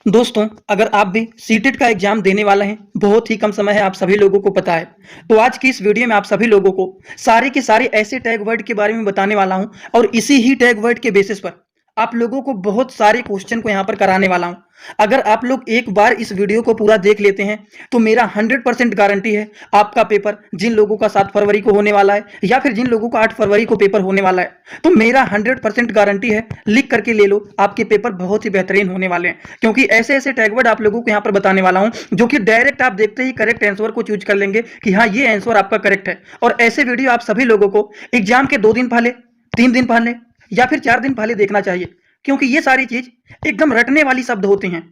दोस्तों, अगर आप भी सीटेट का एग्ज़ाम देने वाले हैं, बहुत ही कम समय है, आप सभी लोगों को पता है। तो आज की इस वीडियो में आप सभी लोगों को सारे के सारे ऐसे टैग वर्ड के बारे में बताने वाला हूँ और इसी ही टैग वर्ड के बेसिस पर आप लोगों को बहुत सारे क्वेश्चन को यहाँ पर कराने वाला हूँ। अगर आप लोग एक बार इस वीडियो को पूरा देख लेते हैं, तो मेरा 100% गारंटी है, आपका पेपर जिन लोगों का 7 फरवरी को होने वाला है या फिर जिन लोगों का 8 फरवरी को पेपर होने वाला है, तो मेरा 100% गारंटी है, लिख करके ले लो, आपके पेपर बहुत ही बेहतरीन होने वाले हैं। क्योंकि ऐसे-ऐसे टैग वर्ड आप लोगों को यहाँ पर बताने वाला हूँ, जो कि डायरेक्ट आप देखते ही करेक्ट आंसर को चूज़ कर लेंगे कि हाँ, ये आंसर आपका करेक्ट है। और ऐसे वीडियो आप सभी लोगों को एग्ज़ाम के 2 दिन पहले, 3 दिन पहले या फिर 4 दिन पहले देखना चाहिए, क्योंकि ये सारी चीज़ एकदम रटने वाली शब्द होते हैं।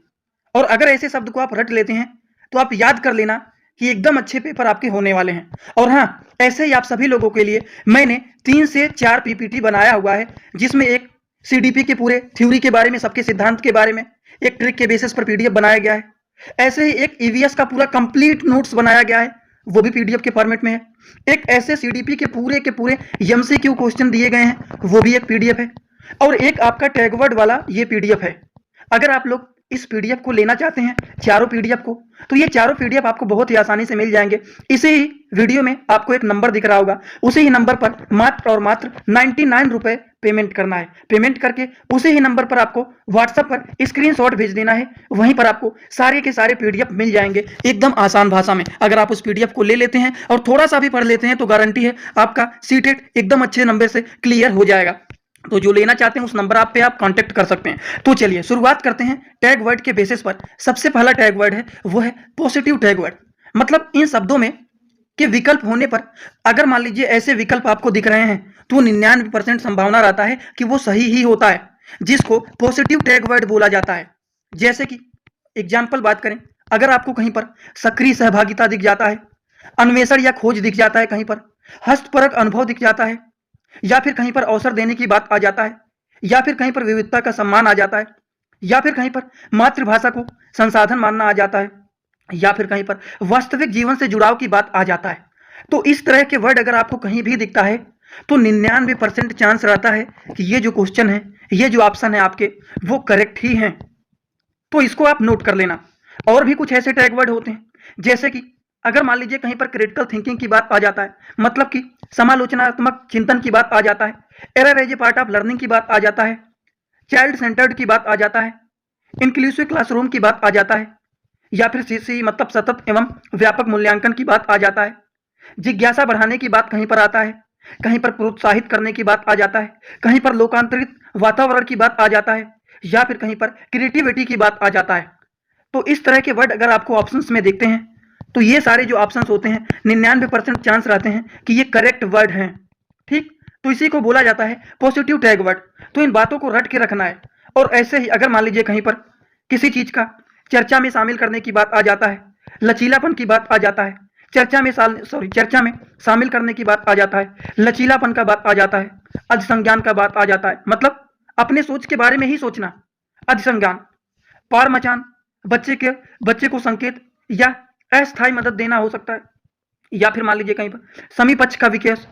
और अगर ऐसे शब्द को आप रट लेते हैं, तो आप याद कर लेना कि एकदम अच्छे पेपर आपके होने वाले हैं। और हाँ, ऐसे ही आप सभी लोगों के लिए मैंने 3 से 4 पीपीटी बनाया हुआ है, जिसमें एक सीडीपी के पूरे थ्योरी के बारे में, सबके सिद्धांत के बारे में, एक ट्रिक के बेसिस पर पीडीएफ बनाया गया है। ऐसे ही एक ईवीएस का पूरा कंप्लीट नोट्स बनाया गया है, वो भी पीडीएफ के फॉर्मेट में है। एक ऐसे सीडीपी के पूरे एमसीक्यू क्वेश्चन दिए गए हैं, वो भी एक पीडीएफ है। और एक आपका टैग वर्ड वाला ये पीडीएफ है। अगर आप लोग इस पीडीएफ को लेना चाहते हैं, चारों पीडीएफ को, तो ये चारों पीडीएफ आपको बहुत ही आसानी से मिल जाएंगे। इसी ही वीडियो में आपको एक नंबर दिख रहा होगा, उसी ही नंबर पर मात्र और मात्र 99 रुपए पेमेंट करना है। पेमेंट करके उसी ही नंबर पर आपको व्हाट्सएप पर स्क्रीनशॉट भेज देना है। वहीं पर आपको सारे के सारे पीडीएफ मिल जाएंगे एकदम आसान भाषा में। अगर आप उस पीडीएफ को ले लेते हैं और थोड़ा सा भी पढ़ लेते हैं, तो गारंटी है आपका सीटेट एकदम अच्छे नंबर से क्लियर हो जाएगा। तो जो लेना चाहते हैं उस नंबर आप पे आप कांटेक्ट कर सकते हैं। तो चलिए शुरुआत करते हैं टैग वर्ड के बेसिस पर। सबसे पहला टैग वर्ड है, वो है पॉजिटिव टैग वर्ड। मतलब इन शब्दों में के विकल्प होने पर, अगर मान लीजिए ऐसे विकल्प आपको दिख रहे हैं, तो 99% संभावना रहता है कि वो सही ही होता है, जिसको पॉजिटिव टैग वर्ड बोला जाता है। जैसे कि एग्जाम्पल बात करें, अगर आपको कहीं पर सक्रिय सहभागिता दिख जाता है, अन्वेषण या खोज दिख जाता है, कहीं पर हस्तपरक अनुभव दिख जाता है, या फिर कहीं पर अवसर देने की बात आ जाता है, या फिर कहीं पर विविधता का सम्मान आ जाता है, या फिर कहीं पर मातृभाषा को संसाधन मानना आ जाता है, या फिर कहीं पर वास्तविक जीवन से जुड़ाव की बात आ जाता है, तो इस तरह के वर्ड अगर आपको कहीं भी दिखता है, तो 99% चांस रहता है कि ये जो क्वेश्चन है, ये जो ऑप्शन है आपके, वो करेक्ट ही हैं। तो इसको आप नोट कर लेना। और भी कुछ ऐसे टैग वर्ड होते हैं, जैसे कि अगर मान लीजिए कहीं पर क्रिटिकल थिंकिंग की बात आ जाता है, मतलब कि समालोचनात्मक चिंतन की बात आ जाता है, error as a part of learning की बात आ जाता है, चाइल्ड सेंटर्ड की बात आ जाता है, इंक्लूसिव क्लासरूम की बात आ जाता है, या फिर सीसी मतलब सतत एवं व्यापक मूल्यांकन की बात आ जाता है, जिज्ञासा बढ़ाने की बात कहीं पर आता है, कहीं पर प्रोत्साहित करने की बात आ जाता है, कहीं पर लोकांतरित वातावरण की बात आ जाता है, या फिर कहीं पर क्रिएटिविटी की बात आ जाता है। तो इस तरह के वर्ड अगर आपको ऑप्शंस में देखते हैं, तो ये सारे जो ऑप्शंस होते हैं, 99% चांस रहते हैं कि ये करेक्ट वर्ड हैं। ठीक, तो इसी को बोला जाता है पॉजिटिव टैग वर्ड। तो इन बातों को रट के रखना है। और ऐसे ही अगर मान लीजिए कहीं पर किसी चीज का चर्चा में शामिल करने की बात आ जाता है, लचीलापन की बात आ जाता है, चर्चा में शामिल करने की बात आ जाता है, लचीलापन का बात आ जाता है, अधिसंज्ञान का बात आ जाता है, मतलब अपने सोच के बारे में ही सोचना, अधिसंज्ञान, पार मचान, बच्चे को संकेत या अस्थायी मदद देना हो सकता है, या फिर मान लीजिए कहीं पर समीपक्ष का विकास,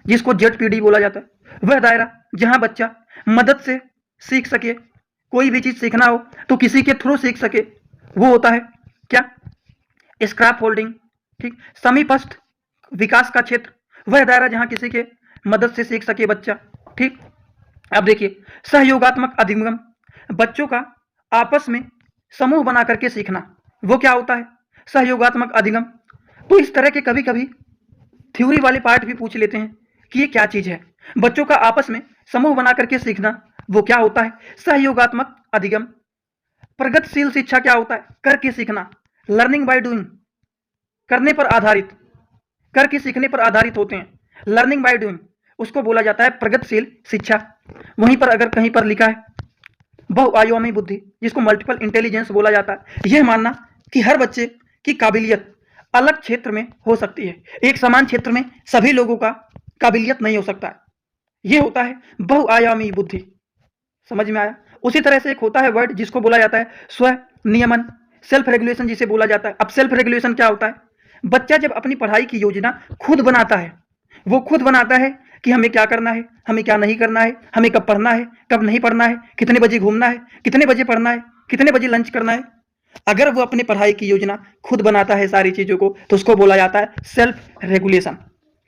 जिसको जेड बोला जाता है, वह दायरा जहां बच्चा मदद से सीख सके, कोई भी चीज सीखना हो तो किसी के थ्रू सीख सके, वो होता है क्या, स्क्रैप होल्डिंग। ठीक, समीपस्थ विकास का क्षेत्र, वह दायरा जहां किसी के मदद से सीख सके बच्चा। ठीक, अब देखिए सहयोगात्मक अधिगम, बच्चों का आपस में समूह बना करके सीखना, वो क्या होता है, सहयोगात्मक अधिगम। तो इस तरह के कभी कभी थ्योरी वाले पार्ट भी पूछ लेते हैं कि ये क्या चीज है, बच्चों का आपस में समूह बना करके सीखना, वो क्या होता है, सहयोगात्मक अधिगम। प्रगतिशील शिक्षा क्या होता है, करके सीखना, लर्निंग बाय डूइंग, करने पर आधारित, करके सीखने पर आधारित होते हैं, लर्निंग बाय डूइंग, उसको बोला जाता है प्रगतिशील शिक्षा। वहीं पर अगर कहीं पर लिखा है बहुआयामी बुद्धि, जिसको मल्टीपल इंटेलिजेंस बोला जाता है, यह मानना कि हर बच्चे की काबिलियत अलग क्षेत्र में हो सकती है, एक समान क्षेत्र में सभी लोगों का काबिलियत नहीं हो सकता है, यह होता है बहुआयामी बुद्धि। समझ में आया। उसी तरह से एक होता है वर्ड जिसको बोला जाता है स्व नियमन, सेल्फ रेगुलेशन जिसे बोला जाता है। अब सेल्फ रेगुलेशन क्या होता है, बच्चा जब अपनी पढ़ाई की योजना खुद बनाता है, वो खुद बनाता है कि हमें क्या करना है, हमें क्या नहीं करना है, हमें कब पढ़ना है, कब नहीं पढ़ना है, कितने बजे घूमना है, कितने बजे पढ़ना है, कितने बजे लंच करना है। अगर वो अपनी पढ़ाई की योजना खुद बनाता है सारी चीज़ों को, तो उसको बोला जाता है सेल्फ रेगुलेशन।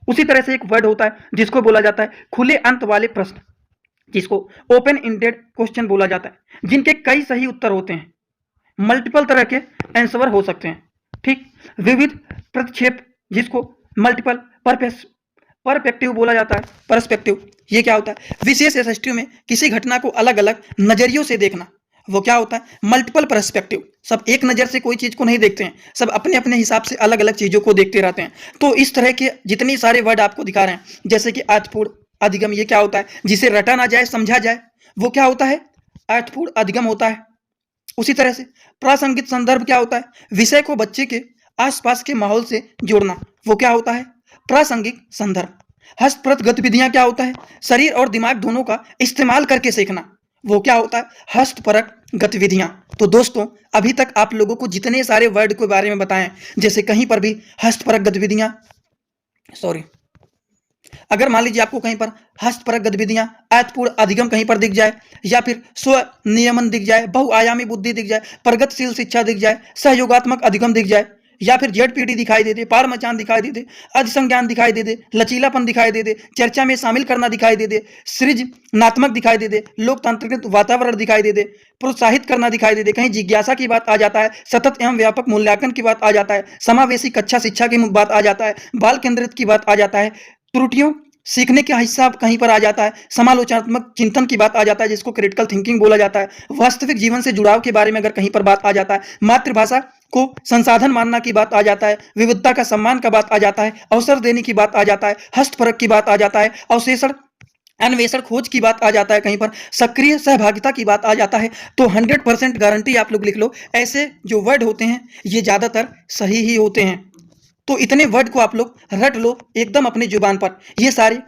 उसी तरह से एक वर्ड होता है जिसको बोला जाता है खुले अंत वाले प्रश्न, जिसको ओपन एंडेड क्वेश्चन बोला जाता है, जिनके कई सही उत्तर होते हैं। मल्टीपल तरह के आंसर हो सकते हैं। ठीक, विविध प्रतिक्षेप, जिसको मल्टीपल परस्पेक्टिव बोला जाता है। परस्पेक्टिव ये क्या होता है, विशेष दृष्टि में किसी घटना को अलग अलग नजरियों से देखना, वो क्या होता है मल्टीपल परस्पेक्टिव। सब एक नज़र से कोई चीज़ को नहीं देखते हैं, सब अपने अपने हिसाब से अलग अलग चीज़ों को देखते रहते हैं। तो इस तरह के जितनी सारे वर्ड आपको दिखा रहे हैं, जैसे कि अर्थपूर्ण अधिगम, ये क्या होता है जिसे रटा ना जाए समझा जाए, वो क्या होता है अर्थपूर्ण अधिगम होता है। उसी तरह से प्रासंगिक संदर्भ क्या होता है, विषय को बच्चे के आसपास के माहौल से जोड़ना, वो क्या होता है प्रासंगिक संदर्भ। हस्तप्रत गतिविधियां क्या होता है, शरीर और दिमाग दोनों का इस्तेमाल करके सीखना, वो क्या होता है हस्तपरक गतिविधियां। तो दोस्तों, अभी तक आप लोगों को जितने सारे वर्ड के बारे में बताएं, जैसे कहीं पर भी हस्तपरक गतिविधियां, अगर मान लीजिए आपको कहीं पर हस्तपरक गतिविधियां, अर्थपूर्ण अधिगम कहीं पर दिख जाए, या फिर स्व नियमन दिख जाए, बहुआयामी बुद्धि दिख जाए, प्रगतिशील शिक्षा दिख जाए, सहयोगात्मक अधिगम दिख जाए, या फिर जेडपीडी दिखाई दे दे, पारमचान दिखाई दे दे, अधिसंज्ञान दिखाई दे दे, लचीलापन दिखाई दे दे, चर्चा में शामिल करना दिखाई दे दे, सृजनात्मक दिखाई दे दे, लोकतांत्रिक वातावरण दिखाई दे दे, प्रोत्साहित करना दिखाई दे दे, कहीं जिज्ञासा की बात आ जाता है, सतत एवं व्यापक मूल्यांकन की बात आ जाता है, समावेशी कक्षा शिक्षा की बात आ जाता है, बाल केंद्रित की बात आ जाता है, त्रुटियों सीखने का हिस्सा कहीं पर आ जाता है, समालोचनात्मक चिंतन की बात आ जाता है, जिसको क्रिटिकल थिंकिंग बोला जाता है, वास्तविक जीवन से जुड़ाव के बारे में अगर कहीं पर बात आ जाता है, मातृभाषा को संसाधन मानना की बात आ जाता है, विविधता का सम्मान का बात आ जाता है, अवसर देने की बात आ जाता है, हस्तपरक की बात आ जाता है, अवशेषण अन्वेषण खोज की बात आ जाता है, कहीं पर सक्रिय सहभागिता की बात आ जाता है। तो 100% गारंटी आप लोग लिख लो, ऐसे जो वर्ड होते हैं ये ज़्यादातर सही ही होते हैं। तो इतने वर्ड को आप लोग रट लो एकदम अपनी जुबान पर, ये सारे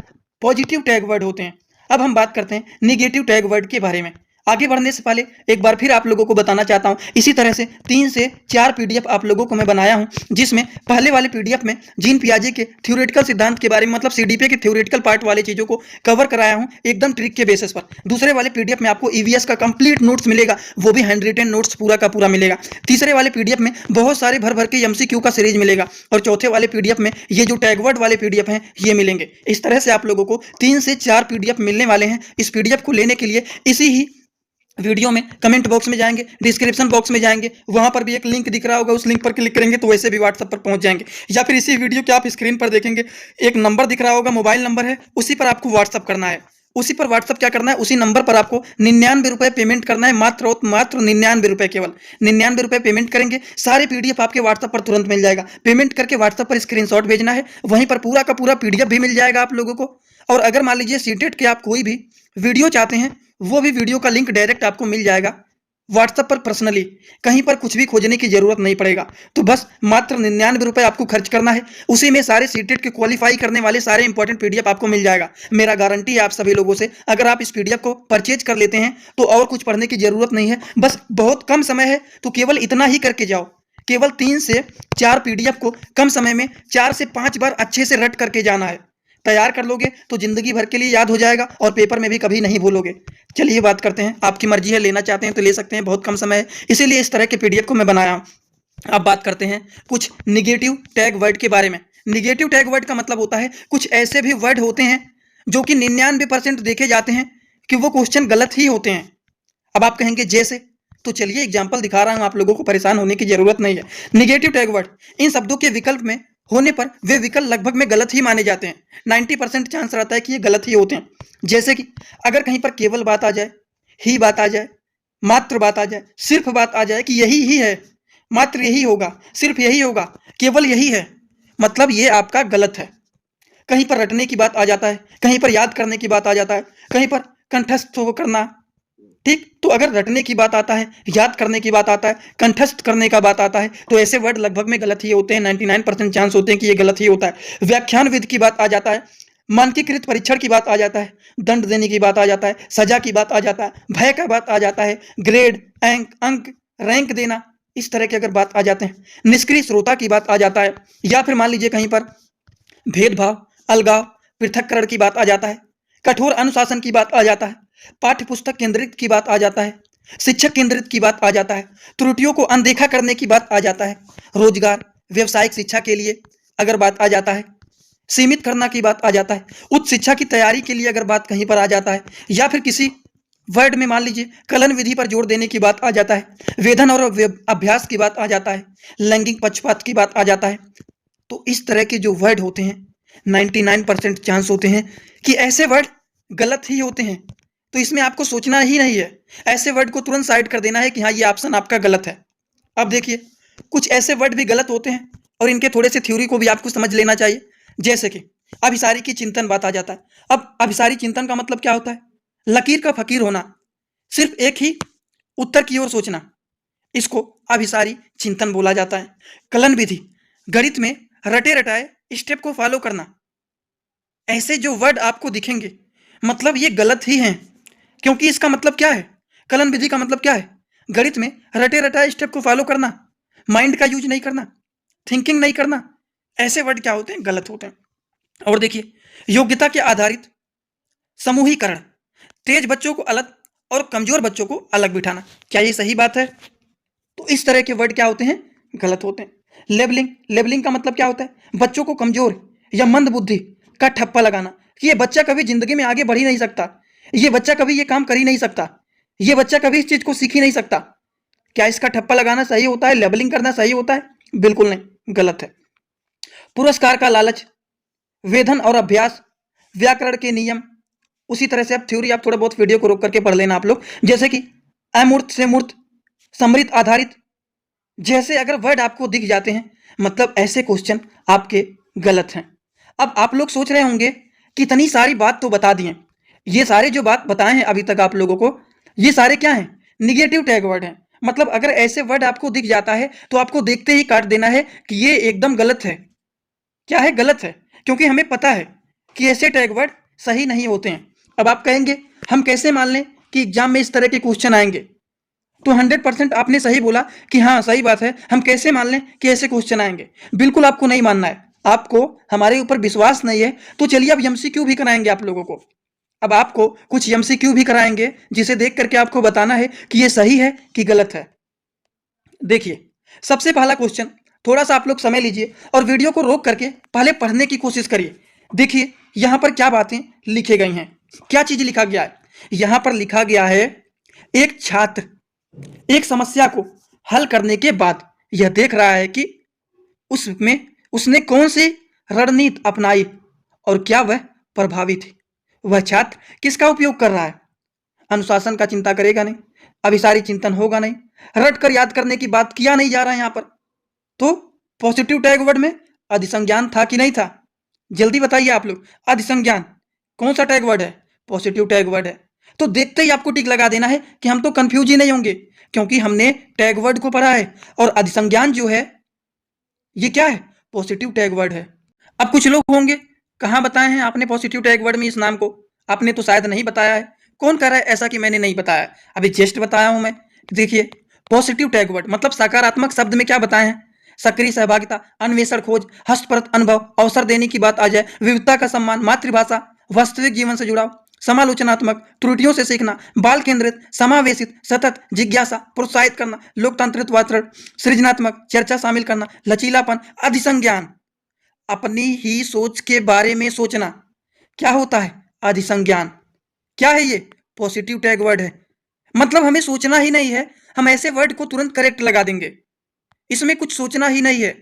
पॉजिटिव टैग वर्ड होते हैं। अब हम बात करते हैं निगेटिव टैग वर्ड के बारे में। आगे बढ़ने से पहले एक बार फिर आप लोगों को बताना चाहता हूं, इसी तरह से 3 से 4 पीडीएफ आप लोगों को मैं बनाया हूं, जिसमें पहले वाले पीडीएफ में जीन पियाजे के थ्योरेटिकल सिद्धांत के बारे में, मतलब सीडीपी के थ्योरेटिकल पार्ट वाले चीज़ों को कवर कराया हूं एकदम ट्रिक के बेसिस पर। दूसरे वाले पीडीएफ में आपको ईवीएस का कंप्लीट नोट्स मिलेगा, वो भी हैंड रिटन नोट्स पूरा का पूरा मिलेगा। तीसरे वाले पीडीएफ में बहुत सारे भर भर के एमसीक्यू का सीरीज मिलेगा, और चौथे वाले पीडीएफ में ये जो टैगवर्ड वाले पीडीएफ हैं ये मिलेंगे। इस तरह से आप लोगों को 3 से 4 पीडीएफ मिलने वाले हैं। इस पीडीएफ को लेने के लिए इसी ही वीडियो में कमेंट बॉक्स में जाएंगे, डिस्क्रिप्शन बॉक्स में जाएंगे, वहां पर भी एक लिंक दिख रहा होगा, उस लिंक पर क्लिक करेंगे तो वैसे भी व्हाट्सएप पर पहुंच जाएंगे, या फिर इसी वीडियो के आप स्क्रीन पर देखेंगे एक नंबर दिख रहा होगा, मोबाइल नंबर है, उसी पर आपको व्हाट्सएप करना है। उसी पर व्हाट्सएप क्या करना है, उसी नंबर पर आपको 99 रुपये पेमेंट करना है, मात्र और मात्र 99 रुपये, केवल 99 रुपये पेमेंट करेंगे, सारे पीडीएफ आपके व्हाट्सएप पर तुरंत मिल जाएगा। पेमेंट करके व्हाट्सएप पर स्क्रीनशॉट भेजना है, वहीं पर पूरा का पूरा पीडीएफ भी मिल जाएगा आप लोगों को। और अगर मान लीजिए सीटेट के आप कोई भी वीडियो चाहते हैं, वो भी वीडियो का लिंक डायरेक्ट आपको मिल जाएगा व्हाट्सएप पर पर्सनली, कहीं पर कुछ भी खोजने की जरूरत नहीं पड़ेगा। तो बस मात्र 99 रुपये आपको खर्च करना है, उसी में सारे सीटेट के क्वालिफाई करने वाले सारे इंपॉर्टेंट पीडीएफ आपको मिल जाएगा। मेरा गारंटी है आप सभी लोगों से, अगर आप इस पीडीएफ को परचेज कर लेते हैं तो और कुछ पढ़ने की जरूरत नहीं है। बस बहुत कम समय है, तो केवल इतना ही करके जाओ, केवल 3 से 4 पीडीएफ को कम समय में 4 से 5 बार अच्छे से रट करके जाना है। तैयार कर लोगे तो जिंदगी भर के लिए याद हो जाएगा, और पेपर में भी कभी नहीं भूलोगे। चलिए बात करते हैं, आपकी मर्जी है, लेना चाहते हैं तो ले सकते हैं, बहुत कम समय है, इसीलिए इस तरह के पीडीएफ को मैं बनाया हूं। अब बात करते हैं कुछ निगेटिव टैग वर्ड के बारे में। निगेटिव टैग वर्ड का मतलब होता है कुछ ऐसे भी वर्ड होते हैं जो कि 99% देखे जाते हैं कि वो क्वेश्चन गलत ही होते हैं। अब आप कहेंगे जैसे, तो चलिए एग्जाम्पल दिखा रहा हूं, आप लोगों को परेशान होने की जरूरत नहीं है। निगेटिव टैग वर्ड, इन शब्दों के विकल्प में होने पर वे विकल्प लगभग में गलत ही माने जाते हैं। 90% चांस रहता है कि ये गलत ही होते हैं। जैसे कि अगर कहीं पर केवल बात आ जाए, ही बात आ जाए, मात्र बात आ जाए, सिर्फ बात आ जाए कि यही ही है, मात्र यही होगा, सिर्फ यही होगा, केवल यही है, मतलब ये आपका गलत है। कहीं पर रटने की बात आ जाता है, कहीं पर याद करने की बात आ जाता है, कहीं पर कंठस्थ करना, ठीक। तो अगर रटने की बात आता है, याद करने की बात आता है, कंठस्थ करने का बात आता है, तो ऐसे वर्ड लगभग में गलत ही होते हैं। 99% चांस होते हैं कि ये गलत ही होता है। व्याख्यान विधि की बात आ जाता है, मानकीकृत परीक्षण की बात आ जाता है, दंड देने की बात आ जाता है, सजा की बात आ जाता है, भय का बात आ जाता है, ग्रेड, अंक, रैंक देना, इस तरह के अगर बात आ जाते हैं, निष्क्रिय श्रोता की बात आ जाता है, या फिर मान लीजिए कहीं पर भेदभाव, अलगाव, पृथक्करण की बात आ जाता है, कठोर अनुशासन की बात आ जाता है, पाठ्य पुस्तक केंद्रित की बात आ जाता है, शिक्षक केंद्रित की बात आ जाता है, त्रुटियों को अनदेखा करने की बात आ जाता है, रोजगार, व्यावसायिक शिक्षा के लिए अगर बात आ जाता है, सीमित करना की बात आ जाता है, उच्च शिक्षा की तैयारी के लिए अगर बात कहीं पर आ जाता है, या फिर किसी वर्ड में मान लीजिए कलन विधि पर जोर देने की बात आ जाता है, वेधन और अभ्यास की बात आ जाता है, लैंगिक पक्षपात की बात आ जाता है। तो इस तरह के जो वर्ड होते हैं 99% चांस होते हैं कि ऐसे वर्ड गलत ही होते हैं। तो इसमें आपको सोचना ही नहीं है, ऐसे वर्ड को तुरंत साइड कर देना है कि हाँ ये ऑप्शन आपका गलत है। अब देखिए कुछ ऐसे वर्ड भी गलत होते हैं और इनके थोड़े से थ्योरी को भी आपको समझ लेना चाहिए। जैसे कि अभिसारी की चिंतन बात आ जाता है। अब अभिसारी चिंतन का मतलब क्या होता है? लकीर का फकीर होना, सिर्फ एक ही उत्तर की ओर सोचना, इसको अभिसारी चिंतन बोला जाता है। कलन विधि, गणित में रटे रटाए स्टेप को फॉलो करना। ऐसे जो वर्ड आपको दिखेंगे मतलब ये गलत ही हैं, क्योंकि इसका मतलब क्या है? कलन विधि का मतलब क्या है? गणित में रटे रटाए स्टेप को फॉलो करना, माइंड का यूज नहीं करना, थिंकिंग नहीं करना। ऐसे वर्ड क्या होते हैं? गलत होते हैं। और देखिए योग्यता के आधारित समूहीकरण, तेज बच्चों को अलग और कमजोर बच्चों को अलग बिठाना, क्या ये सही बात है? तो इस तरह के वर्ड क्या होते हैं? गलत होते हैं। लेबलिंग, लेबलिंग का मतलब क्या होता है? बच्चों को कमजोर या मंद बुद्धि का ठप्पा लगाना कि ये बच्चा कभी जिंदगी में आगे बढ़ ही नहीं सकता, ये बच्चा कभी ये काम कर ही नहीं सकता, ये बच्चा कभी इस चीज को सीख ही नहीं सकता। क्या इसका ठप्पा लगाना सही होता है? लेबलिंग करना सही होता है? बिल्कुल नहीं, गलत है। पुरस्कार का लालच, वेधन और अभ्यास, व्याकरण के नियम, उसी तरह से आप थ्योरी आप थोड़ा बहुत वीडियो को रोक करके पढ़ लेना आप लोग। जैसे कि अमूर्त से मूर्त, समृद्ध आधारित, जैसे अगर वर्ड आपको दिख जाते हैं मतलब ऐसे क्वेश्चन आपके गलत हैं। अब आप लोग सोच रहे होंगे कितनी सारी बात तो बता दिए, ये सारे जो बात बताए हैं अभी तक आप लोगों को, ये सारे क्या हैं? निगेटिव टैग वर्ड हैं। मतलब अगर ऐसे वर्ड आपको दिख जाता है तो आपको देखते ही काट देना है कि ये एकदम गलत है। क्या है? गलत है, क्योंकि हमें पता है कि ऐसे टैग वर्ड सही नहीं होते हैं। अब आप कहेंगे हम कैसे मान लें कि एग्जाम में इस तरह के क्वेश्चन आएंगे? तो 100% आपने सही बोला कि हाँ सही बात है, हम कैसे मान लें कि ऐसे क्वेश्चन आएंगे? बिल्कुल आपको नहीं मानना है, आपको हमारे ऊपर विश्वास नहीं है तो चलिए अब एमसीक्यू भी कराएंगे आप लोगों को। अब आपको कुछ एमसीक्यू भी कराएंगे जिसे देख करके आपको बताना है कि ये सही है कि गलत है। देखिए सबसे पहला क्वेश्चन, थोड़ा सा आप लोग समय लीजिए और वीडियो को रोक करके पहले पढ़ने की कोशिश करिए। देखिए यहाँ पर क्या बातें लिखी गई हैं, क्या चीज लिखा गया है? यहाँ पर लिखा गया है एक छात्र एक समस्या को हल करने के बाद यह देख रहा है कि उसमें उसने कौन सी रणनीति अपनाई और क्या वह प्रभावी थी। वह छात्र किसका उपयोग कर रहा है? अनुशासन का चिंता करेगा नहीं, अभिसारी चिंतन होगा नहीं, रट कर याद करने की बात किया नहीं जा रहा है यहाँ पर। तो पॉजिटिव टैग वर्ड में अधिसंज्ञान था कि नहीं था? जल्दी बताइए आप लोग, अधिसंज्ञान कौन सा टैग वर्ड है? पॉजिटिव टैग वर्ड है। तो देखते ही आपको टिक लगा देना है कि हम तो कंफ्यूज ही नहीं होंगे, क्योंकि हमने टैग वर्ड को पढ़ा है और अधिसंज्ञान जो है ये क्या है? पॉजिटिव टैग वर्ड है। अब कुछ लोग होंगे कहाँ बताए हैं आपने पॉजिटिव टैग वर्ड में इस नाम को? आपने तो शायद नहीं बताया है। कौन कह रहा है ऐसा कि मैंने नहीं बताया? अभी जस्ट बताया हूं मैं। देखिए पॉजिटिव टैग वर्ड मतलब सकारात्मक शब्द में क्या बताए हैं? सक्रिय सहभागिता, अन्वेषण, खोज, हस्तप्रत अनुभव, अवसर देने की बात आ जाए, विविधता का सम्मान, मातृभाषा, वास्तविक जीवन से जुड़ाव, समालोचनात्मक, त्रुटियों से सीखना, बाल केंद्रित, समावेशित, सतत, जिज्ञासा, प्रोत्साहित करना, लोकतांत्रिक वातावरण, सृजनात्मक, चर्चा शामिल करना, लचीलापन, अधिसंज्ञान, अपनी ही सोच के बारे में सोचना, क्या होता है? अधिसंज्ञान। क्या है ये? पॉजिटिव टैग वर्ड है। मतलब हमें सोचना ही नहीं है, हम ऐसे वर्ड को तुरंत करेक्ट लगा देंगे, इसमें कुछ सोचना ही नहीं है।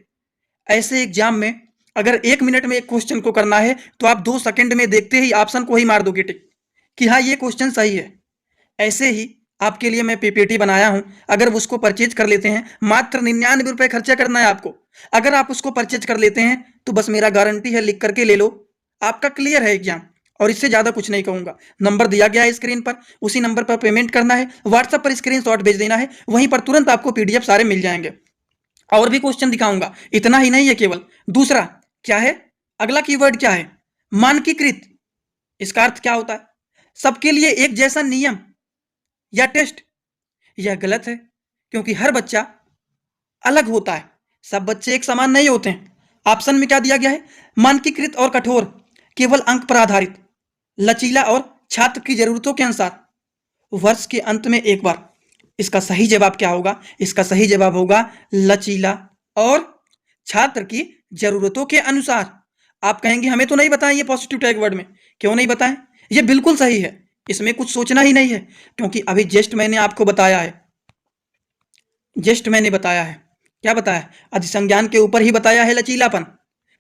ऐसे एग्जाम में अगर 1 मिनट में एक क्वेश्चन को करना है तो आप 2 सेकंड में देखते ही ऑप्शन को ही मार दोगे टिक कि हाँ ये क्वेश्चन सही है। ऐसे ही आपके लिए मैं पीपीटी बनाया हूं, अगर उसको परचेज कर लेते हैं, मात्र 99 रुपए खर्चा करना है आपको। अगर आप उसको परचेज कर लेते हैं तो बस मेरा गारंटी है, लिख करके ले लो, आपका क्लियर है एग्जाम। और इससे ज्यादा कुछ नहीं कहूंगा। नंबर दिया गया है स्क्रीन पर, उसी नंबर पर पेमेंट करना है, व्हाट्सएप पर स्क्रीनशॉट भेज देना है, वहीं पर तुरंत आपको पीडीएफ सारे मिल जाएंगे। और भी क्वेश्चन दिखाऊंगा, इतना ही नहीं है केवल। दूसरा क्या है? अगला कीवर्ड क्या है? मानकीकृत। इसका अर्थ क्या होता है? सबके लिए एक जैसा नियम या टेस्ट। यह गलत है, क्योंकि हर बच्चा अलग होता है, सब बच्चे एक समान नहीं होते हैं। ऑप्शन में क्या दिया गया है? मानकीकृत और कठोर, केवल अंक पर आधारित, लचीला और छात्र की जरूरतों के अनुसार, वर्ष के अंत में एक बार। इसका सही जवाब क्या होगा? इसका सही जवाब होगा लचीला और छात्र की जरूरतों के अनुसार। आप कहेंगे हमें तो नहीं बताएं ये पॉजिटिव टैग वर्ड में। क्यों नहीं बताएं? ये बिल्कुल सही है, इसमें कुछ सोचना ही नहीं है, क्योंकि अभी जस्ट मैंने आपको बताया है, जस्ट मैंने बताया है, क्या बताया? अधिसंज्ञान के ऊपर ही बताया है लचीलापन।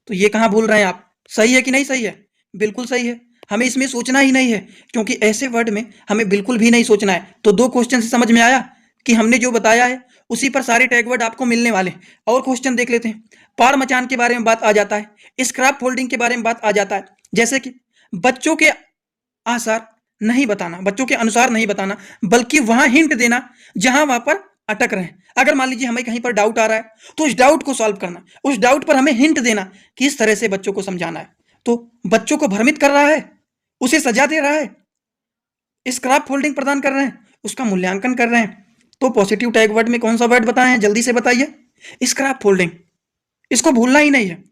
तो ये कहाँ भूल रहे हैं आप? सही है कि नहीं सही है? बिल्कुल सही है। हमें इसमें सोचना ही नहीं है, क्योंकि ऐसे वर्ड में हमें बिल्कुल भी नहीं सोचना है। तो दो क्वेश्चन से समझ में आया कि हमने जो बताया है उसी पर सारे टैग वर्ड आपको मिलने वाले हैं। और क्वेश्चन देख लेते हैं। पार मचान के बारे में बात आ जाता है, स्क्रैप फोल्डिंग के बारे में बात आ जाता है, जैसे कि बच्चों के आसार नहीं बताना, बच्चों के अनुसार नहीं बताना, बल्कि वहां हिंट देना जहां वहां पर अटक रहे हैं। अगर मान लीजिए हमें कहीं पर डाउट आ रहा है तो उस डाउट को सॉल्व करना, उस डाउट पर हमें हिंट देना कि इस तरह से बच्चों को समझाना है। तो बच्चों को भ्रमित कर रहा है, उसे सजा दे रहा है, स्क्रैप फोल्डिंग प्रदान कर रहे हैं, उसका मूल्यांकन कर रहे हैं। तो पॉजिटिव टैग वर्ड में कौन सा वर्ड बताए हैं? जल्दी से बताइए। स्क्रैप फोल्डिंग, इसको भूलना ही नहीं है।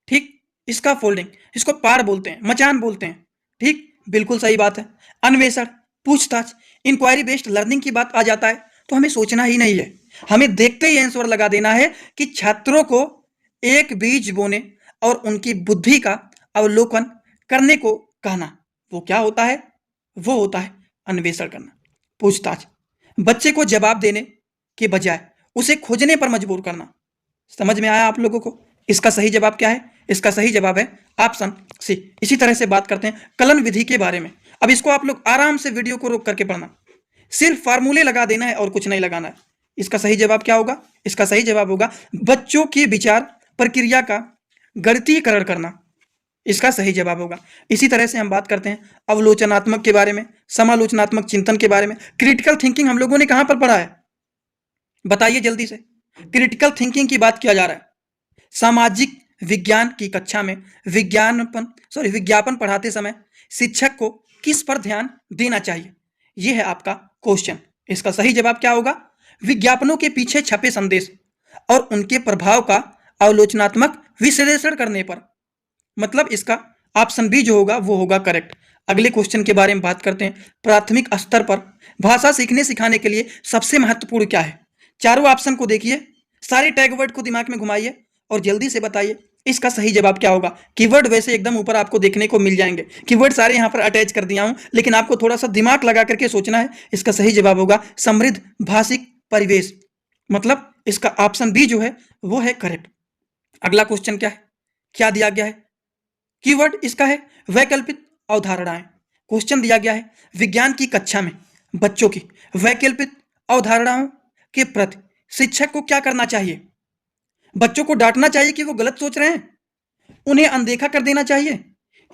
ठीक, इसका फोल्डिंग, इसको पार बोलते हैं, मचान बोलते हैं। ठीक, बिल्कुल सही बात है। अन्वेषण, पूछताछ, इंक्वायरी बेस्ड लर्निंग की बात आ जाता है तो हमें सोचना ही नहीं है, हमें देखते ही आंसर लगा देना है कि छात्रों को एक बीज बोने और उनकी बुद्धि का अवलोकन करने को कहना। वो क्या होता है? वो होता है अन्वेषण करना, पूछताछ। बच्चे को जवाब देने के बजाय उसे खोजने पर मजबूर करना। समझ में आया आप लोगों को? इसका सही जवाब क्या है? इसका सही जवाब है ऑप्शन सी। इसी तरह से बात करते हैं कलन विधि के बारे में। अब इसको आप लोग आराम से वीडियो को रोक करके पढ़ना, सिर्फ फार्मूले लगा देना है और कुछ नहीं लगाना है। इसका सही जवाब क्या होगा? इसका सही जवाब होगा बच्चों की विचार प्रक्रिया का गणितीयकरण करना। इसका सही जवाब होगा। इसी तरह से हम बात करते हैं अवलोचनात्मक के बारे में, समालोचनात्मक चिंतन के बारे में। क्रिटिकल थिंकिंग हम लोगों ने कहां पर पढ़ा है? बताइए जल्दी से। क्रिटिकल थिंकिंग की बात किया जा रहा है सामाजिक विज्ञान की कक्षा में। विज्ञापन पढ़ाते समय शिक्षक को किस पर ध्यान देना चाहिए? यह है आपका क्वेश्चन। इसका सही जवाब क्या होगा? विज्ञापनों के पीछे छपे संदेश और उनके प्रभाव का अवलोचनात्मक विश्लेषण करने पर। मतलब इसका ऑप्शन बी जो होगा वो होगा करेक्ट। अगले क्वेश्चन के बारे में बात करते हैं। प्राथमिक स्तर पर भाषा सीखने सिखाने के लिए सबसे महत्वपूर्ण क्या है? चारों ऑप्शन को देखिए, सारे टैग वर्ड को दिमाग में घुमाइए और जल्दी से बताइए इसका सही जवाब क्या होगा। कीवर्ड वैसे एकदम ऊपर आपको देखने को मिल जाएंगे, कीवर्ड सारे यहाँ पर अटैच कर दिया हूँ, लेकिन आपको थोड़ा सा दिमाग लगा करके सोचना है। इसका सही जवाब होगा समृद्ध भाषिक परिवेश। मतलब इसका ऑप्शन बी जो है वो है करेक्ट। अगला क्वेश्चन क्या है? क्या दिया गया है? कीवर्ड इसका है वैकल्पिक अवधारणाएं। क्वेश्चन दिया गया है विज्ञान की कक्षा में बच्चों की वैकल्पिक अवधारणाओं के प्रति शिक्षक को क्या करना चाहिए? बच्चों को डांटना चाहिए कि वो गलत सोच रहे हैं, उन्हें अनदेखा कर देना चाहिए,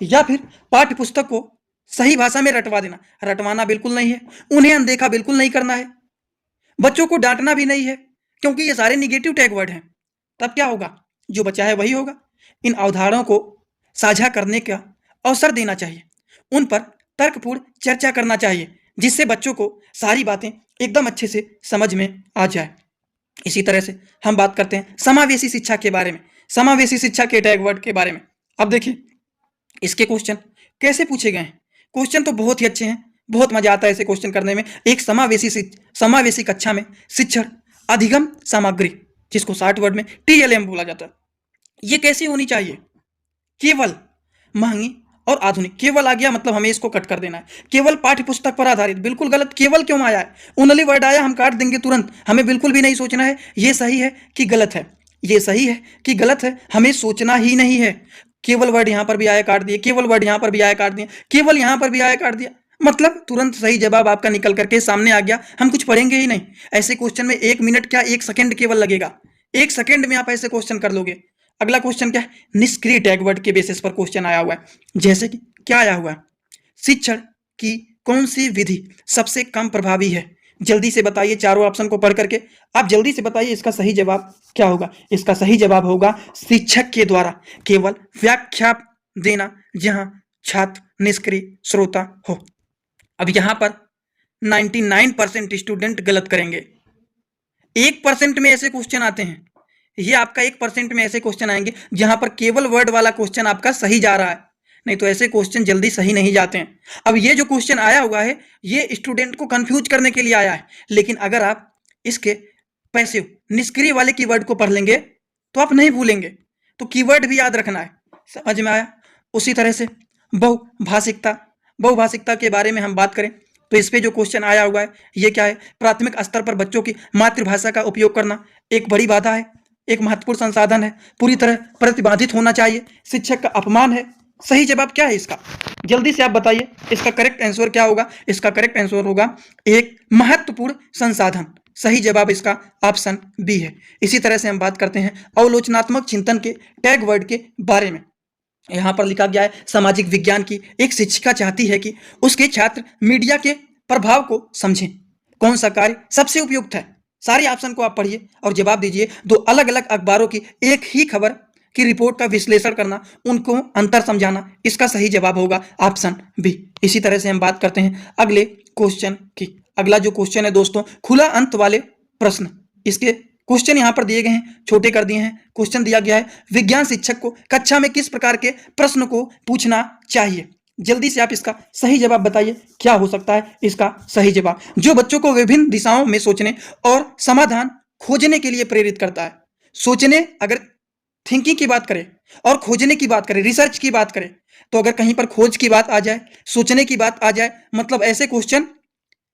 या फिर पाठ्य पुस्तक को सही भाषा में रटवा देना? रटवाना बिल्कुल नहीं है, उन्हें अनदेखा बिल्कुल नहीं करना है, बच्चों को डांटना भी नहीं है, क्योंकि ये सारे निगेटिव टैग वर्ड हैं। तब क्या होगा? जो बचा है वही होगा। इन अवधारणाओं को साझा करने का अवसर देना चाहिए, उन पर तर्कपूर्ण चर्चा करना चाहिए, जिससे बच्चों को सारी बातें एकदम अच्छे से समझ में आ जाए। इसी तरह से हम बात करते हैं समावेशी शिक्षा के बारे में, समावेशी शिक्षा के टैग वर्ड के बारे में। अब देखिए इसके क्वेश्चन कैसे पूछे गए हैं। क्वेश्चन तो बहुत ही अच्छे हैं, बहुत मजा आता है ऐसे क्वेश्चन करने में। एक समावेशी कक्षा में शिक्षण अधिगम सामग्री, जिसको 60 वर्ड में TLM बोला जाता है, ये कैसी होनी चाहिए? केवल महंगी और आधुनिक। केवल आ गया मतलब हमें इसको कट कर देना है। केवल पाठ्य पुस्तक पर आधारित, बिल्कुल गलत। केवल क्यों आया है? ओनली वर्ड आया, हम काट देंगे तुरंत। हमें बिल्कुल भी नहीं सोचना है ये सही है कि गलत है, ये सही है कि गलत है, हमें सोचना ही नहीं है। केवल वर्ड यहाँ पर भी आया काट दिए, केवल वर्ड यहाँ पर भी आया काट दिया, केवल यहाँ पर भी आया काट दिया, मतलब तुरंत सही जवाब आपका निकल करके सामने आ गया। हम कुछ पढ़ेंगे ही नहीं। ऐसे क्वेश्चन में 1 मिनट क्या 1 सेकेंड केवल लगेगा। 1 सेकेंड में आप ऐसे क्वेश्चन कर लोगे। अगला क्वेश्चन क्या है? निष्क्रिय टैग वर्ड के बेसिस पर क्वेश्चन आया हुआ है। जैसे कि क्या आया हुआ है? शिक्षण की कौन सी विधि सबसे कम प्रभावी है? जल्दी से बताइए, चारों ऑप्शन को पढ़ करके आप जल्दी से बताइए इसका सही जवाब क्या होगा। इसका सही जवाब होगा शिक्षक के द्वारा केवल व्याख्या देना, जहां छात्र निष्क्रिय श्रोता हो। अब यहां पर 99% स्टूडेंट गलत करेंगे। 1% में ऐसे क्वेश्चन आते हैं, ये आपका 1% में ऐसे क्वेश्चन आएंगे जहां पर केवल वर्ड वाला क्वेश्चन आपका सही जा रहा है, नहीं तो ऐसे क्वेश्चन जल्दी सही नहीं जाते हैं। अब ये जो क्वेश्चन आया हुआ है, ये स्टूडेंट को कंफ्यूज करने के लिए आया है, लेकिन अगर आप इसके पैसिव निष्क्रिय वाले कीवर्ड को पढ़ लेंगे तो आप नहीं भूलेंगे। तो कीवर्ड भी याद रखना है। समझ में आया? उसी तरह से बहुभाषिकता, बहुभाषिकता के बारे में हम बात करें तो इस पे जो क्वेश्चन आया हुआ है, ये क्या है? प्राथमिक स्तर पर बच्चों की मातृभाषा का उपयोग करना एक बड़ी बाधा है, एक महत्वपूर्ण संसाधन है, पूरी तरह प्रतिबाधित होना चाहिए, शिक्षक का अपमान है। सही जवाब क्या है इसका? जल्दी से आप बताइए, इसका करेक्ट आंसर क्या होगा? इसका करेक्ट आंसर होगा एक महत्वपूर्ण संसाधन। सही जवाब इसका ऑप्शन बी है। इसी तरह से हम बात करते हैं अवलोचनात्मक चिंतन के टैग वर्ड के बारे में। यहाँ पर लिखा गया है, सामाजिक विज्ञान की एक शिक्षिका चाहती है कि उसके छात्र मीडिया के प्रभाव को समझें। कौन सा कार्य सबसे उपयुक्त है? सारे ऑप्शन को आप पढ़िए और जवाब दीजिए। दो अलग अलग अखबारों की एक ही खबर की रिपोर्ट का विश्लेषण करना, उनको अंतर समझाना, इसका सही जवाब होगा ऑप्शन बी। इसी तरह से हम बात करते हैं अगले क्वेश्चन की। अगला जो क्वेश्चन है दोस्तों, खुला अंत वाले प्रश्न। इसके क्वेश्चन यहाँ पर दिए गए हैं, छोटे कर दिए हैं। क्वेश्चन दिया गया है, विज्ञान शिक्षक को कक्षा में किस प्रकार के प्रश्न को पूछना चाहिए? जल्दी से आप इसका सही जवाब बताइए, क्या हो सकता है इसका सही जवाब? जो बच्चों को विभिन्न दिशाओं में सोचने और समाधान खोजने के लिए प्रेरित करता है। सोचने, अगर थिंकिंग की बात करें और खोजने की बात करें, रिसर्च की बात करें, तो अगर कहीं पर खोज की बात आ जाए, सोचने की बात आ जाए, मतलब ऐसे क्वेश्चन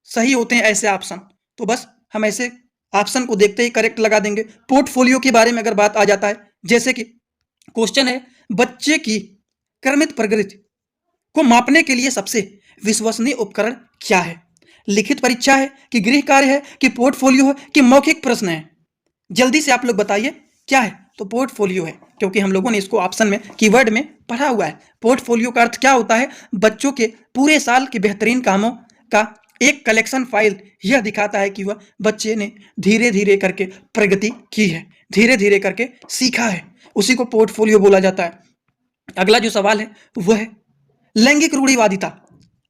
सही होते हैं ऐसे ऑप्शन। तो बस हम ऐसे ऑप्शन को देखते ही करेक्ट लगा देंगे। पोर्टफोलियो के बारे में अगर बात आ जाता है, जैसे कि क्वेश्चन है, बच्चे की क्रमित प्रगति को मापने के लिए सबसे विश्वसनीय उपकरण क्या है? लिखित परीक्षा है कि गृह कार्य है कि पोर्टफोलियो है कि मौखिक प्रश्न है? जल्दी से आप लोग बताइए क्या है? तो पोर्टफोलियो है, क्योंकि हम लोगों ने इसको ऑप्शन में कीवर्ड में पढ़ा हुआ है। पोर्टफोलियो का अर्थ क्या होता है? बच्चों के पूरे साल के बेहतरीन कामों का एक कलेक्शन फाइल। यह दिखाता है कि वह बच्चे ने धीरे धीरे करके प्रगति की है, धीरे धीरे करके सीखा है, उसी को पोर्टफोलियो बोला जाता है। अगला जो सवाल है वह है लैंगिक रूढ़िवादिता।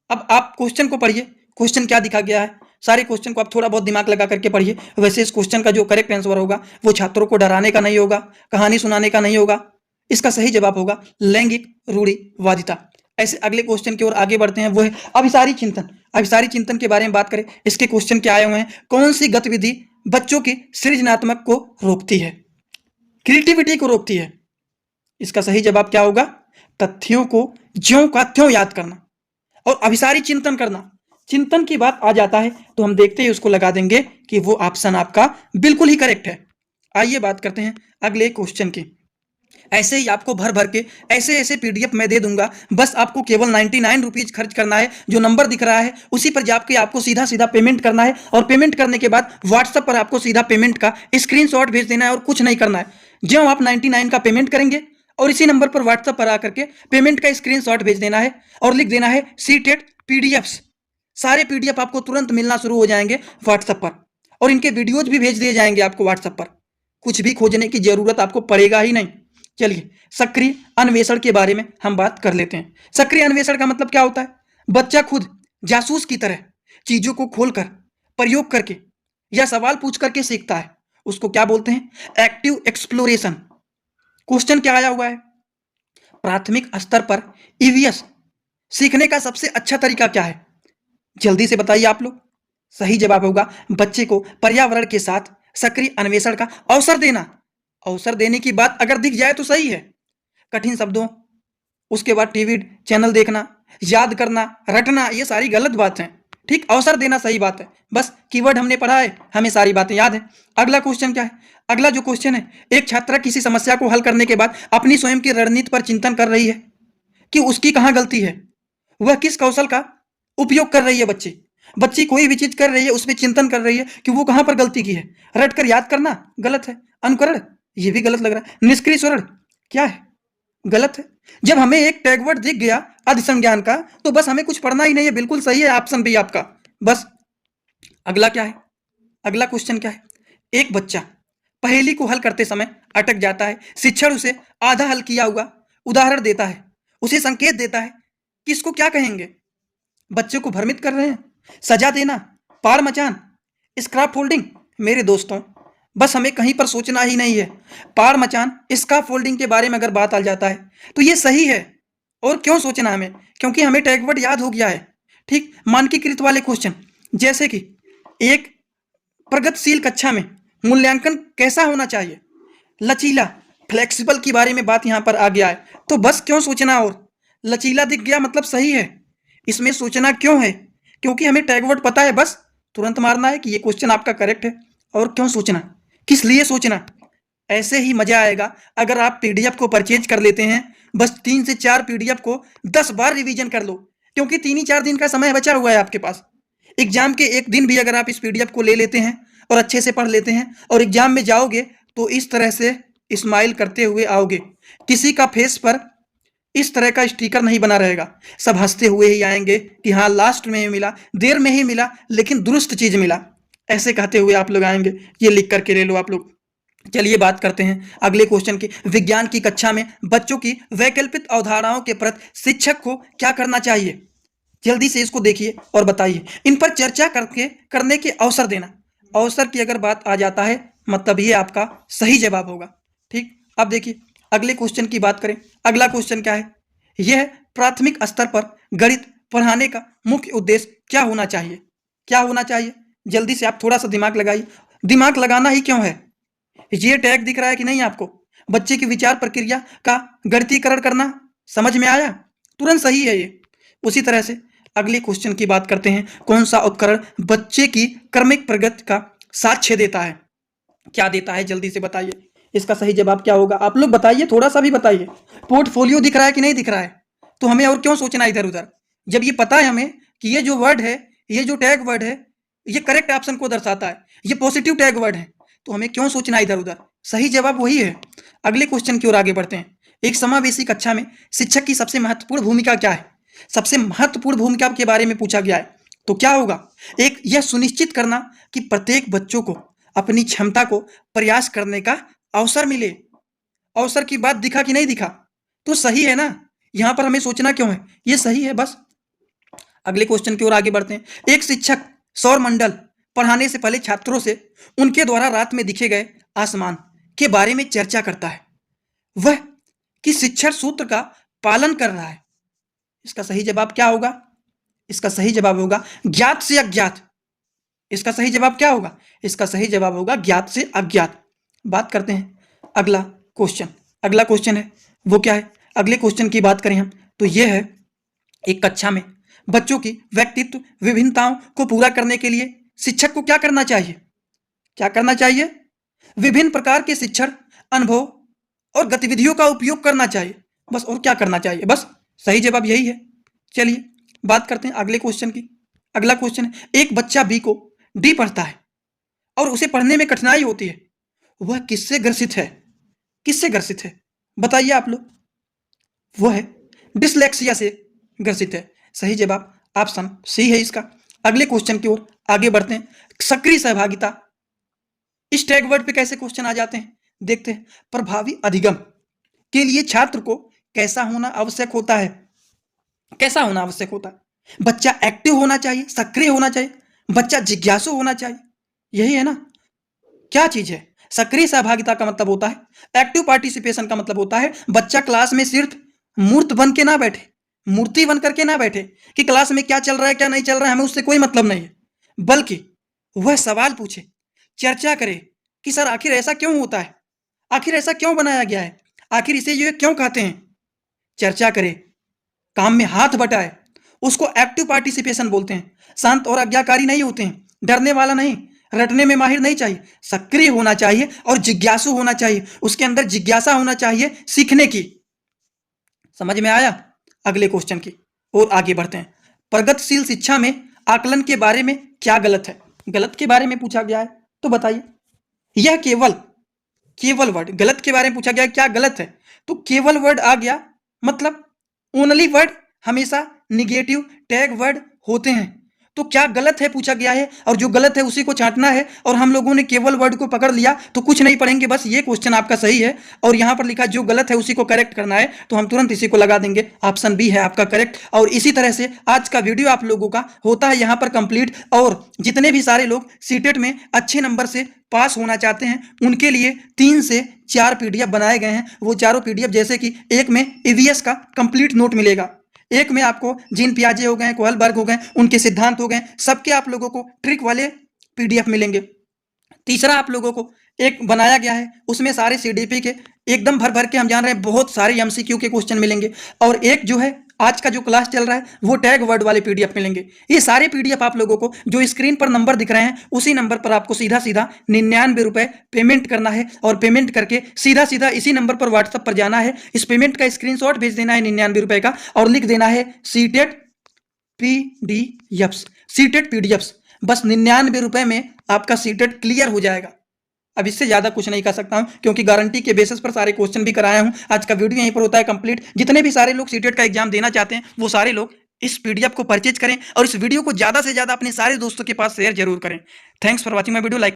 अब आप क्वेश्चन को पढ़िए, क्वेश्चन क्या दिखा गया है, सारे क्वेश्चन को आप थोड़ा बहुत दिमाग लगा करके पढ़िए। वैसे इस क्वेश्चन का जो करेक्ट आंसर होगा वो छात्रों को डराने का नहीं होगा, कहानी सुनाने का नहीं होगा। इसका सही जवाब होगा लैंगिक रूढ़िवादिता। ऐसे अगले क्वेश्चन की ओर आगे बढ़ते हैं, वो है अभिसारी चिंतन। अभिसारी चिंतन के बारे में बात करें, इसके क्वेश्चन क्या आए हुए हैं? कौन सी गतिविधि बच्चों की सृजनात्मक को रोकती है, क्रिएटिविटी को रोकती है? इसका सही जवाब क्या होगा? तथ्यों को ज्यों का त्यों याद करना और अभिसारी चिंतन करना। चिंतन की बात आ जाता है तो हम देखते ही उसको लगा देंगे कि वो ऑप्शन आपका बिल्कुल ही करेक्ट है। आइए बात करते हैं अगले क्वेश्चन की। ऐसे ही आपको भर भर के ऐसे ऐसे पीडीएफ मैं दे दूंगा, बस आपको केवल 99 रुपीज खर्च करना है। जो नंबर दिख रहा है उसी पर जाके आपको सीधा सीधा पेमेंट करना है, और पेमेंट करने के बाद व्हाट्सएप पर आपको सीधा पेमेंट का स्क्रीनशॉट भेज देना है और कुछ नहीं करना है। जो आप 99 का पेमेंट करेंगे और इसी नंबर पर व्हाट्सएप पर आकर के पेमेंट का स्क्रीनशॉट भेज देना है और लिख देना है सीटेट पीडीएफ्स। सारे पीडीएफ आपको तुरंत मिलना शुरू हो जाएंगे व्हाट्सएप पर, और इनके वीडियोज भी भेज दिए जाएंगे आपको व्हाट्सएप पर। कुछ भी खोजने की जरूरत आपको पड़ेगा ही नहीं। चलिए सक्रिय अन्वेषण के बारे में हम बात कर लेते हैं। सक्रिय अन्वेषण का मतलब क्या होता है? बच्चा खुद जासूस की तरह चीजों को खोलकर, प्रयोग करके या सवाल पूछ करके सीखता है, उसको क्या बोलते हैं? Active exploration. क्वेश्चन क्या आया हुआ है? प्राथमिक स्तर पर ईवीएस सीखने का सबसे अच्छा तरीका क्या है? जल्दी से बताइए आप लोग। सही जवाब होगा बच्चे को पर्यावरण के साथ सक्रिय अन्वेषण का अवसर देना। अवसर देने की बात अगर दिख जाए तो सही है। कठिन शब्दों, उसके बाद टीवी चैनल देखना, याद करना, रटना, ये सारी गलत बात है। ठीक, अवसर देना सही बात है। बस कीवर्ड हमने पढ़ा है, हमें सारी बातें याद है। अगला क्वेश्चन क्या है? अगला जो क्वेश्चन है, एक छात्रा किसी समस्या को हल करने के बाद अपनी स्वयं की रणनीति पर चिंतन कर रही है कि उसकी कहाँ गलती है, वह किस कौशल का उपयोग कर रही है। बच्ची कोई भी चीज कर रही है, उसमें चिंतन कर रही है कि वो कहां पर गलती की है। रट कर याद करना गलत है। अनुकरण, ये भी गलत लग रहा है। निष्क्रिय स्वरण क्या है? गलत है। जब हमें एक टैग वर्ड दिख गया अधिसंज्ञान का, तो बस हमें कुछ पढ़ना ही नहीं है, बिल्कुल सही है ऑप्शन बी आपका। बस अगला क्या है? अगला क्वेश्चन क्या है? एक बच्चा पहेली को हल करते समय अटक जाता है। शिक्षक उसे आधा हल किया हुआ उदाहरण देता है, उसे संकेत देता है कि इसको क्या कहेंगे। बच्चे को भ्रमित कर रहे हैं। सजा देना, पार मचान, स्क्रैप फोल्डिंग। मेरे दोस्तों, बस हमें कहीं पर सोचना ही नहीं है। पार मचान, स्क्रैप फोल्डिंग के बारे में अगर बात आ जाता है तो ये सही है। और क्यों सोचना हमें? क्योंकि हमें टैग वर्ड याद हो गया है। ठीक, मानकीकृत वाले क्वेश्चन, जैसे कि एक प्रगतिशील कक्षा में मूल्यांकन कैसा होना चाहिए, लचीला, फ्लेक्सिबल के बारे में बात यहाँ पर आ गया है। तो बस क्यों सोचना, और लचीला दिख गया मतलब सही है, इसमें सोचना क्यों है? क्योंकि हमें टैग वर्ड पता है, बस तुरंत मारना है कि ये क्वेश्चन आपका करेक्ट है। और क्यों सोचना, किस लिए सोचना? ऐसे ही मजा आएगा अगर आप पीडीएफ को परचेज कर लेते हैं। बस 3 से 4 पीडीएफ को 10 बार रिवीजन कर लो, क्योंकि 3 ही 4 दिन का समय बचा हुआ है आपके पास। एग्जाम के एक दिन भी अगर आप इस पीडीएफ को ले लेते हैं और अच्छे से पढ़ लेते हैं और एग्जाम में जाओगे तो इस तरह से स्माइल करते हुए आओगे। किसी का फेस पर इस तरह का स्टिकर नहीं बना रहेगा, सब हंसते हुए ही आएंगे कि हाँ लास्ट में ही मिला, देर में ही मिला, लेकिन दुरुस्त चीज मिला, ऐसे कहते हुए आप लोग आएंगे। ये लिख करके ले लो आप लोग। चलिए बात करते हैं अगले क्वेश्चन की। विज्ञान की कक्षा में बच्चों की वैकल्पिक अवधारणाओं के प्रति शिक्षक को क्या करना चाहिए? जल्दी से इसको देखिए और बताइए। इन पर चर्चा करने के अवसर देना। अवसर की अगर बात आ जाता है मतलब ये आपका सही जवाब होगा। ठीक, अब देखिए अगले क्वेश्चन की बात करें। अगला क्वेश्चन क्या है? यह प्राथमिक स्तर पर गणित पढ़ाने का मुख्य उद्देश्य क्या होना चाहिए? क्या होना चाहिए? जल्दी से आप थोड़ा सा दिमाग लगाइए। दिमाग लगाना ही क्यों है? ये टैग दिख रहा है कि नहीं आपको? बच्चे की विचार प्रक्रिया का गणितीकरण करना, समझ में आया? तुरंत सही है ये। उसी तरह से अगले क्वेश्चन की बात करते हैं। कौन सा उपकरण बच्चे की क्रमिक प्रगति का साक्ष्य देता है? क्या देता है? जल्दी से बताइए। इसका सही जवाब क्या होगा? आप लोग बताइए, थोड़ा सा भी बताइए। पोर्टफोलियो दिख रहा है कि नहीं दिख रहा है? तो हमें और क्यों सोचना इधर उधर, जब ये पता है हमें कि ये जो वर्ड है, ये जो टैग वर्ड है, ये करेक्ट ऑप्शन को दर्शाता है, ये पॉजिटिव टैग वर्ड है, तो हमें क्यों सोचना इधर उधर? सही जवाब वही है। अगले क्वेश्चन की ओर आगे बढ़ते हैं। एक समावेशी कक्षा में शिक्षक की सबसे महत्वपूर्ण भूमिका क्या है? सबसे महत्वपूर्ण भूमिका के बारे में पूछा गया है, तो क्या होगा? एक, यह सुनिश्चित करना कि प्रत्येक बच्चों को अपनी क्षमता को प्रयास करने का अवसर मिले। अवसर की बात दिखा कि नहीं दिखा? तो सही है ना? यहां पर हमें सोचना क्यों है? ये सही है बस। अगले क्वेश्चन की ओर आगे बढ़ते हैं। एक शिक्षक सौर मंडल पढ़ाने से पहले छात्रों से उनके द्वारा रात में दिखे गए आसमान के बारे में चर्चा करता है। वह किस शिक्षण सूत्र का पालन कर रहा है? इसका सही जवाब क्या होगा? इसका सही जवाब होगा ज्ञात से अज्ञात। इसका सही जवाब क्या होगा? इसका सही जवाब होगा ज्ञात से अज्ञात। बात करते हैं अगला क्वेश्चन। अगला क्वेश्चन है वो क्या है? अगले क्वेश्चन की बात करें हम तो यह है, एक कक्षा में बच्चों की व्यक्तित्व विभिन्नताओं को पूरा करने के लिए शिक्षक को क्या करना चाहिए? क्या करना चाहिए? विभिन्न प्रकार के शिक्षण अनुभव और गतिविधियों का उपयोग करना चाहिए। बस, और क्या करना चाहिए? बस, सही जवाब यही है। चलिए बात करते हैं अगले क्वेश्चन की। अगला क्वेश्चन है, एक बच्चा बी को डी पढ़ता है और उसे पढ़ने में कठिनाई होती है, वह किससे ग्रसित है? किससे ग्रसित है? बताइए आप लोग। वह है डिसलेक्सिया से ग्रसित है। सही जवाब ऑप्शन सी है इसका। अगले क्वेश्चन की ओर आगे बढ़ते हैं। सक्रिय सहभागिता, इस टैग वर्ड पे कैसे क्वेश्चन आ जाते हैं देखते हैं। प्रभावी अधिगम के लिए छात्र को कैसा होना आवश्यक होता है? कैसा होना आवश्यक होता है? बच्चा एक्टिव होना चाहिए, सक्रिय होना चाहिए, बच्चा जिज्ञासु होना चाहिए, यही है ना? क्या चीज है? सक्रिय सहभागिता का मतलब होता है, एक्टिव पार्टिसिपेशन का मतलब होता है बच्चा क्लास में सिर्फ मूर्त बन के ना बैठे, मूर्ति बन करके ना बैठे कि क्लास में क्या चल रहा है क्या नहीं चल रहा है हमें उससे कोई मतलब नहीं है, बल्कि वह सवाल पूछे, चर्चा करे कि सर आखिर ऐसा क्यों होता है, आखिर ऐसा क्यों बनाया गया है, आखिर इसे ये क्यों कहते हैं। चर्चा करे, काम में हाथ बटाए, उसको एक्टिव पार्टिसिपेशन बोलते हैं। शांत और आज्ञाकारी नहीं होते हैं, डरने वाला नहीं, रटने में माहिर नहीं चाहिए, सक्रिय होना चाहिए और जिज्ञासु होना चाहिए, उसके अंदर जिज्ञासा होना चाहिए सीखने की। समझ में आया? अगले क्वेश्चन की और आगे बढ़ते हैं। प्रगतिशील शिक्षा में आकलन के बारे में क्या गलत है? गलत के बारे में पूछा गया है, तो बताइए। यह केवल वर्ड, गलत के बारे में पूछा गया है, क्या गलत है? तो केवल वर्ड आ गया, मतलब ओनली वर्ड हमेशा निगेटिव टैग वर्ड होते हैं। तो क्या गलत है पूछा गया है, और जो गलत है उसी को छांटना है, और हम लोगों ने केवल वर्ड को पकड़ लिया तो कुछ नहीं पढ़ेंगे, बस ये क्वेश्चन आपका सही है। और यहाँ पर लिखा जो गलत है उसी को करेक्ट करना है, तो हम तुरंत इसी को लगा देंगे, ऑप्शन बी है आपका करेक्ट। और इसी तरह से आज का वीडियो आप लोगों का होता है यहाँ पर कंप्लीट। और जितने भी सारे लोग सीटेट में अच्छे नंबर से पास होना चाहते हैं उनके लिए 3 से 4 पीडीएफ बनाए गए हैं। वो चारों पीडीएफ जैसे कि एक में ईवीएस का कंप्लीट नोट मिलेगा, एक में आपको जीन पियाजे हो गए, कोहलबर्ग हो गए, उनके सिद्धांत हो गए, सबके आप लोगों को ट्रिक वाले पीडीएफ मिलेंगे। तीसरा आप लोगों को एक बनाया गया है, उसमें सारे सीडीपी के एकदम भर भर के हम जान रहे हैं बहुत सारे एमसीक्यू के क्वेश्चन मिलेंगे। और एक जो है आज का जो क्लास चल रहा है वो टैग वर्ड वाले पीडीएफ मिलेंगे। ये सारे पीडीएफ आप लोगों को जो स्क्रीन पर नंबर दिख रहे हैं उसी नंबर पर आपको सीधा सीधा 99 रुपए पेमेंट करना है, और पेमेंट करके सीधा सीधा इसी नंबर पर व्हाट्सएप पर जाना है, इस पेमेंट का स्क्रीनशॉट भेज देना है 99 रुपए का, और लिख देना है सीटेट पीडीएफ्स, सीटेट पीडीएफ्स। बस 99 रुपए में आपका सीटेट क्लियर हो जाएगा। अब इससे ज़्यादा कुछ नहीं कर सकता हूं, क्योंकि गारंटी के बेसिस पर सारे क्वेश्चन भी कराया हूं। आज का वीडियो यहीं पर होता है कंप्लीट। जितने भी सारे लोग सीटेट का एग्जाम देना चाहते हैं वो सारे लोग इस पीडीएफ को परचेज करें, और इस वीडियो को ज़्यादा से ज़्यादा अपने सारे दोस्तों के पास शेयर जरूर करें। Thanks for watching my video. Like